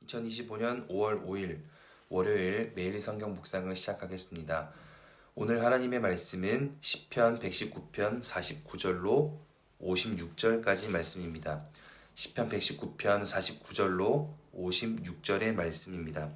2025년 5월 5일 월요일 매일 성경 묵상을 시작하겠습니다. 오늘 하나님의 말씀은 시편 119편 49절로 56절까지 말씀입니다. 시편 119편 49절로 56절의 말씀입니다.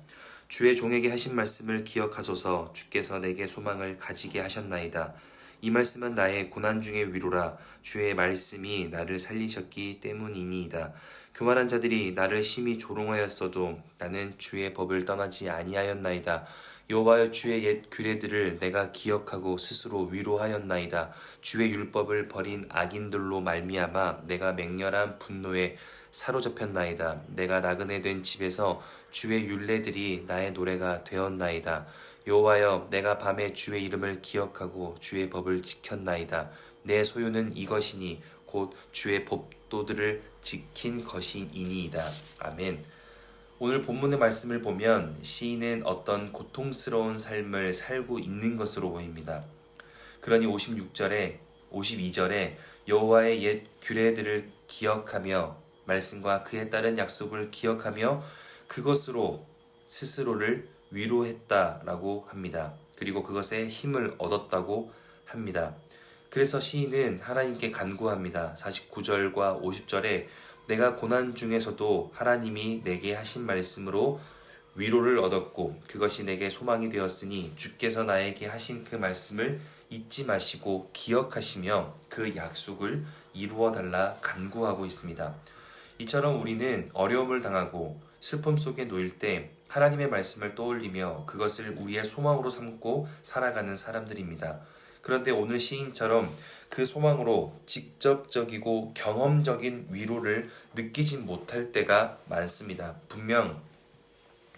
주의 종에게 하신 말씀을 기억하소서. 주께서 내게 소망을 가지게 하셨나이다. 이 말씀은 나의 고난 중의 위로라. 주의 말씀이 나를 살리셨기 때문이니이다. 교만한 자들이 나를 심히 조롱하였어도 나는 주의 법을 떠나지 아니하였나이다. 여호와여, 주의 옛 규례들을 내가 기억하고 스스로 위로하였나이다. 주의 율법을 버린 악인들로 말미암아 내가 맹렬한 분노에 사로잡혔나이다. 내가 나그네 된 집에서 주의 율례들이 나의 노래가 되었나이다. 여호와여, 내가 밤에 주의 이름을 기억하고 주의 법을 지켰나이다. 내 소유는 이것이니 곧 주의 법도들을 지킨 것이니이다. 아멘. 오늘 본문의 말씀을 보면 시인은 어떤 고통스러운 삶을 살고 있는 것으로 보입니다. 그러니 52절에 여호와의 옛 규례들을 기억하며 말씀과 그에 따른 약속을 기억하며 그것으로 스스로를 위로했다라고 합니다. 그리고 그것에 힘을 얻었다고 합니다. 그래서 시인은 하나님께 간구합니다. 49절과 50절에 내가 고난 중에서도 하나님이 내게 하신 말씀으로 위로를 얻었고 그것이 내게 소망이 되었으니 주께서 나에게 하신 그 말씀을 잊지 마시고 기억하시며 그 약속을 이루어 달라 간구하고 있습니다. 이처럼 우리는 어려움을 당하고 슬픔 속에 놓일 때 하나님의 말씀을 떠올리며 그것을 우리의 소망으로 삼고 살아가는 사람들입니다. 그런데 오늘 시인처럼 그 소망으로 직접적이고 경험적인 위로를 느끼지 못할 때가 많습니다. 분명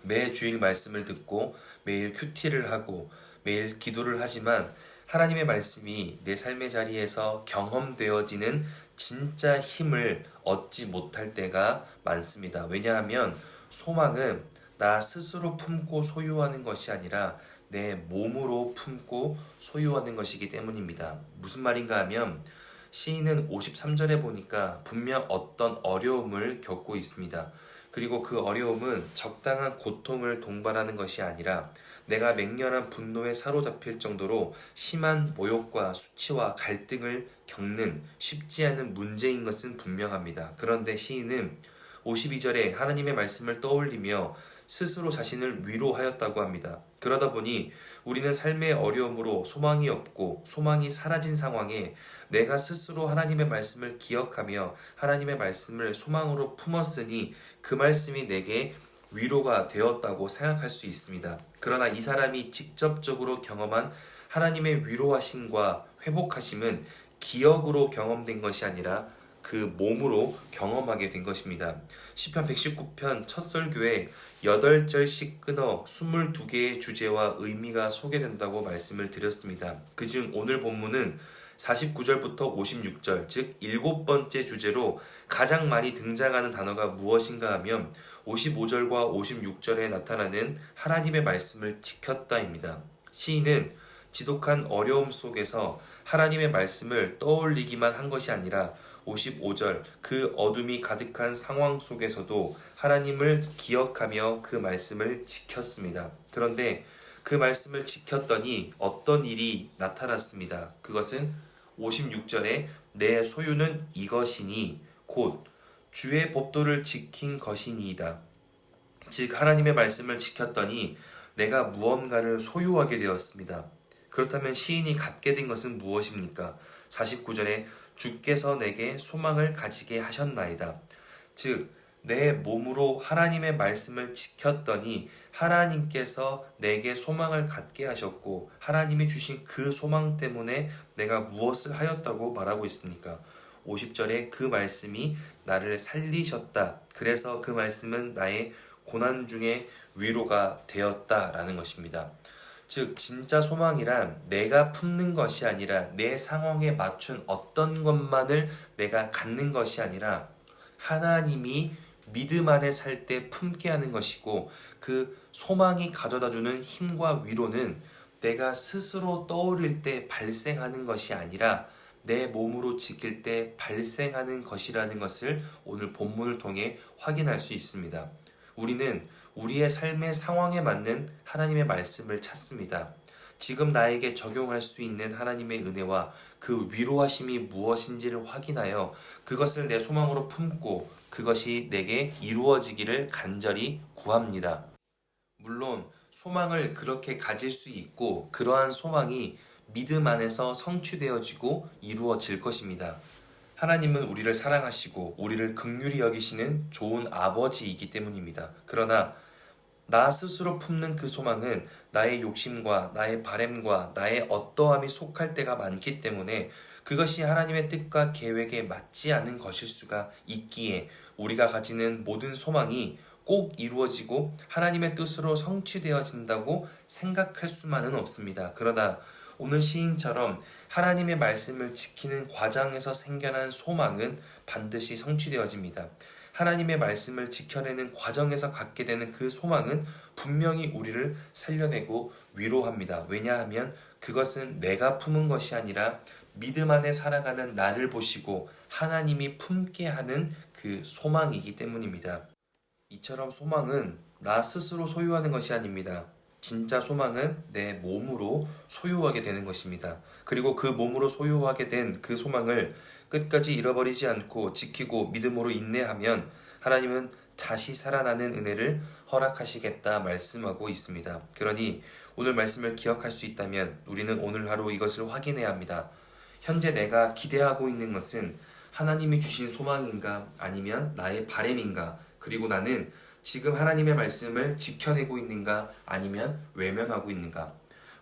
매 주일 말씀을 듣고 매일 큐티를 하고 매일 기도를 하지만 하나님의 말씀이 내 삶의 자리에서 경험되어지는 진짜 힘을 얻지 못할 때가 많습니다. 왜냐하면 소망은 나 스스로 품고 소유하는 것이 아니라 내 몸으로 품고 소유하는 것이기 때문입니다. 무슨 말인가 하면 시인은 53절에 보니까 분명 어떤 어려움을 겪고 있습니다. 그리고 그 어려움은 적당한 고통을 동반하는 것이 아니라 내가 맹렬한 분노에 사로잡힐 정도로 심한 모욕과 수치와 갈등을 겪는 쉽지 않은 문제인 것은 분명합니다. 그런데 시인은 52절에 하나님의 말씀을 떠올리며 스스로 자신을 위로하였다고 합니다. 그러다 보니 우리는 삶의 어려움으로 소망이 없고 소망이 사라진 상황에 내가 스스로 하나님의 말씀을 기억하며 하나님의 말씀을 소망으로 품었으니 그 말씀이 내게 위로가 되었다고 생각할 수 있습니다. 그러나 이 사람이 직접적으로 경험한 하나님의 위로하심과 회복하심은 기억으로 경험된 것이 아니라 그 몸으로 경험하게 된 것입니다. 시편 119편 첫 설교에 8절씩 끊어 22개의 주제와 의미가 소개된다고 말씀을 드렸습니다. 그중 오늘 본문은 49절부터 56절, 즉 7번째 주제로 가장 많이 등장하는 단어가 무엇인가 하면 55절과 56절에 나타나는 하나님의 말씀을 지켰다입니다. 시인은 지독한 어려움 속에서 하나님의 말씀을 떠올리기만 한 것이 아니라 55절 그 어둠이 가득한 상황 속에서도 하나님을 기억하며 그 말씀을 지켰습니다. 그런데 그 말씀을 지켰더니 어떤 일이 나타났습니다. 그것은 56절에 내 소유는 이것이니 곧 주의 법도를 지킨 것이니이다. 즉 하나님의 말씀을 지켰더니 내가 무언가를 소유하게 되었습니다. 그렇다면 시인이 갖게 된 것은 무엇입니까? 49절에 주께서 내게 소망을 가지게 하셨나이다. 즉 내 몸으로 하나님의 말씀을 지켰더니 하나님께서 내게 소망을 갖게 하셨고 하나님이 주신 그 소망 때문에 내가 무엇을 하였다고 말하고 있습니까? 50절에 그 말씀이 나를 살리셨다. 그래서 그 말씀은 나의 고난 중에 위로가 되었다라는 것입니다. 즉 진짜 소망이란 내가 품는 것이 아니라 내 상황에 맞춘 어떤 것만을 내가 갖는 것이 아니라 하나님이 믿음 안에 살 때 품게 하는 것이고 그 소망이 가져다주는 힘과 위로는 내가 스스로 떠올릴 때 발생하는 것이 아니라 내 몸으로 지킬 때 발생하는 것이라는 것을 오늘 본문을 통해 확인할 수 있습니다. 우리는 우리의 삶의 상황에 맞는 하나님의 말씀을 찾습니다. 지금 나에게 적용할 수 있는 하나님의 은혜와 그 위로하심이 무엇인지를 확인하여 그것을 내 소망으로 품고 그것이 내게 이루어지기를 간절히 구합니다. 물론 소망을 그렇게 가질 수 있고 그러한 소망이 믿음 안에서 성취되어지고 이루어질 것입니다. 하나님은 우리를 사랑하시고 우리를 긍휼히 여기시는 좋은 아버지이기 때문입니다. 그러나 나 스스로 품는 그 소망은 나의 욕심과 나의 바램과 나의 어떠함이 속할 때가 많기 때문에 그것이 하나님의 뜻과 계획에 맞지 않은 것일 수가 있기에 우리가 가지는 모든 소망이 꼭 이루어지고 하나님의 뜻으로 성취되어진다고 생각할 수만은 없습니다. 그러나 오늘 시인처럼 하나님의 말씀을 지키는 과정에서 생겨난 소망은 반드시 성취되어집니다. 하나님의 말씀을 지켜내는 과정에서 갖게 되는 그 소망은 분명히 우리를 살려내고 위로합니다. 왜냐하면 그것은 내가 품은 것이 아니라 믿음 안에 살아가는 나를 보시고 하나님이 품게 하는 그 소망이기 때문입니다. 이처럼 소망은 나 스스로 소유하는 것이 아닙니다. 진짜 소망은 내 몸으로 소유하게 되는 것입니다. 그리고 그 몸으로 소유하게 된 그 소망을 끝까지 잃어버리지 않고 지키고 믿음으로 인내하면 하나님은 다시 살아나는 은혜를 허락하시겠다 말씀하고 있습니다. 그러니 오늘 말씀을 기억할 수 있다면 우리는 오늘 하루 이것을 확인해야 합니다. 현재 내가 기대하고 있는 것은 하나님이 주신 소망인가 아니면 나의 바램인가, 그리고 나는 지금 하나님의 말씀을 지켜내고 있는가 아니면 외면하고 있는가.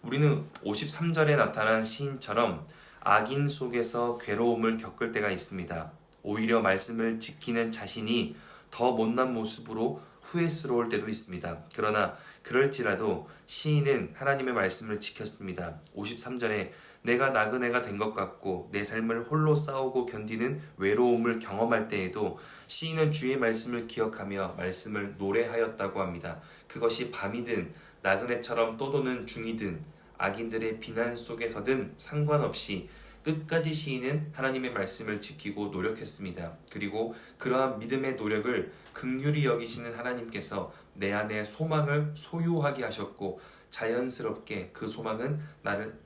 우리는 53절에 나타난 시인처럼 악인 속에서 괴로움을 겪을 때가 있습니다. 오히려 말씀을 지키는 자신이 더 못난 모습으로 후회스러울 때도 있습니다. 그러나 그럴지라도 시인은 하나님의 말씀을 지켰습니다. 53절에 내가 나그네가 된 것 같고 내 삶을 홀로 싸우고 견디는 외로움을 경험할 때에도 시인은 주의 말씀을 기억하며 말씀을 노래하였다고 합니다. 그것이 밤이든 나그네처럼 떠도는 중이든 악인들의 비난 속에서든 상관없이 끝까지 시인은 하나님의 말씀을 지키고 노력했습니다. 그리고 그러한 믿음의 노력을 긍휼히 여기시는 하나님께서 내 안에 소망을 소유하게 하셨고 자연스럽게 그 소망은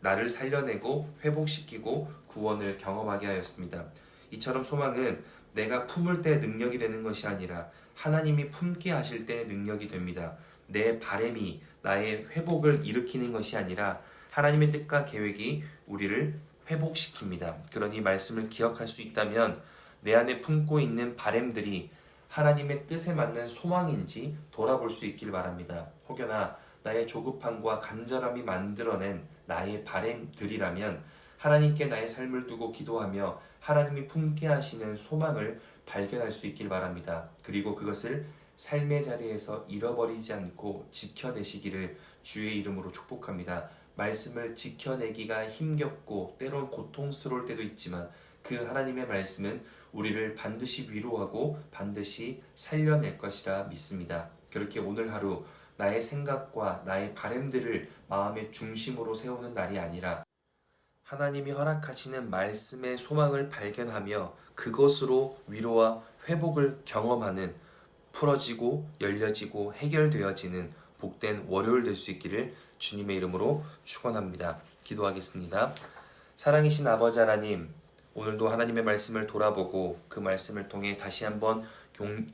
나를 살려내고 회복시키고 구원을 경험하게 하였습니다. 이처럼 소망은 내가 품을 때 능력이 되는 것이 아니라 하나님이 품게 하실 때 능력이 됩니다. 내 바램이 나의 회복을 일으키는 것이 아니라 하나님의 뜻과 계획이 우리를 회복시킵니다. 그러니 말씀을 기억할 수 있다면 내 안에 품고 있는 바램들이 하나님의 뜻에 맞는 소망인지 돌아볼 수 있길 바랍니다. 혹여나 나의 조급함과 간절함이 만들어낸 나의 바램들이라면 하나님께 나의 삶을 두고 기도하며 하나님이 품게 하시는 소망을 발견할 수 있길 바랍니다. 그리고 그것을 삶의 자리에서 잃어버리지 않고 지켜내시기를 주의 이름으로 축복합니다. 말씀을 지켜내기가 힘겹고 때론 고통스러울 때도 있지만 그 하나님의 말씀은 우리를 반드시 위로하고 반드시 살려낼 것이라 믿습니다. 그렇게 오늘 하루 나의 생각과 나의 바램들을 마음의 중심으로 세우는 날이 아니라 하나님이 허락하시는 말씀의 소망을 발견하며 그것으로 위로와 회복을 경험하는, 풀어지고 열려지고 해결되어지는 복된 월요일 될 수 있기를 주님의 이름으로 축원합니다. 기도하겠습니다. 사랑이신 아버지 하나님, 오늘도 하나님의 말씀을 돌아보고 그 말씀을 통해 다시 한번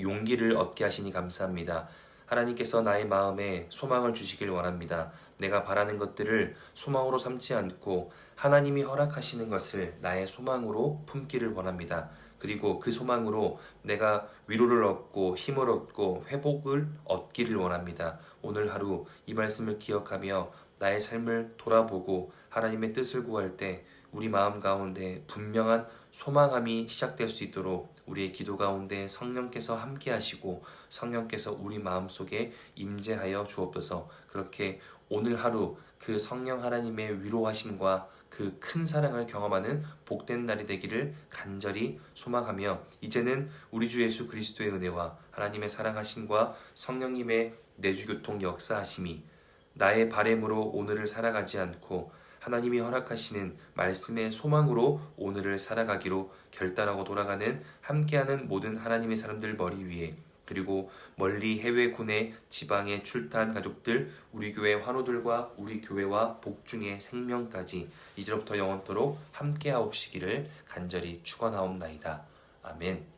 용기를 얻게 하시니 감사합니다. 하나님께서 나의 마음에 소망을 주시길 원합니다. 내가 바라는 것들을 소망으로 삼지 않고 하나님이 허락하시는 것을 나의 소망으로 품기를 원합니다. 그리고 그 소망으로 내가 위로를 얻고 힘을 얻고 회복을 얻기를 원합니다. 오늘 하루 이 말씀을 기억하며 나의 삶을 돌아보고 하나님의 뜻을 구할 때 우리 마음 가운데 분명한 소망함이 시작될 수 있도록 우리의 기도 가운데 성령께서 함께 하시고 성령께서 우리 마음속에 임재하여 주옵소서. 그렇게 오늘 하루 그 성령 하나님의 위로하심과 그 큰 사랑을 경험하는 복된 날이 되기를 간절히 소망하며 이제는 우리 주 예수 그리스도의 은혜와 하나님의 사랑하심과 성령님의 내주교통 역사하심이 나의 바램으로 오늘을 살아가지 않고 하나님이 허락하시는 말씀의 소망으로 오늘을 살아가기로 결단하고 돌아가는 함께하는 모든 하나님의 사람들 머리 위에 그리고 멀리 해외 군에 지방에 출타한 가족들, 우리 교회 환우들과 우리 교회와 복중의 생명까지 이제로부터 영원토록 함께하옵시기를 간절히 축원하옵나이다. 아멘.